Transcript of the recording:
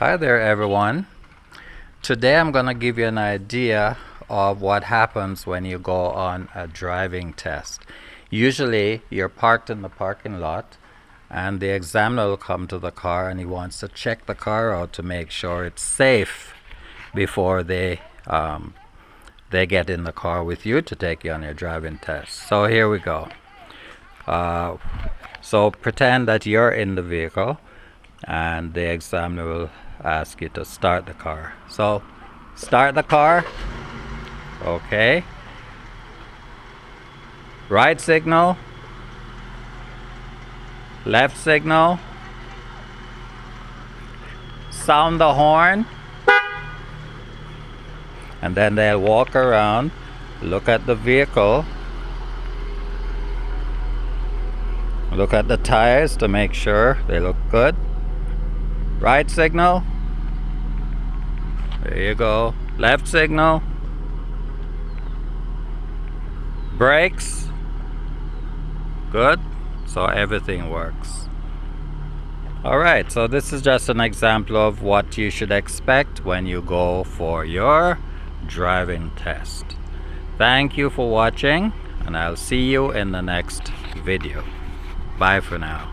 Hi there everyone. Today I'm going to give you an idea of what happens when you go on a driving test. Usually you're parked in the parking lot and the examiner will come to the car and he wants to check the car out to make sure it's safe before they get in the car with you to take you on your driving test. So here we go. So pretend that you're in the vehicle and the examiner will ask you to start the car. So start the car. Okay. Right signal, left signal, sound the horn, and then they'll walk around, look at the vehicle, look at the tires to make sure they look good. Right signal, there you go. Left signal, brakes, good. So everything works. Alright, so this is just an example of what you should expect when you go for your driving test. Thank you for watching, and I'll see you in the next video. Bye for now.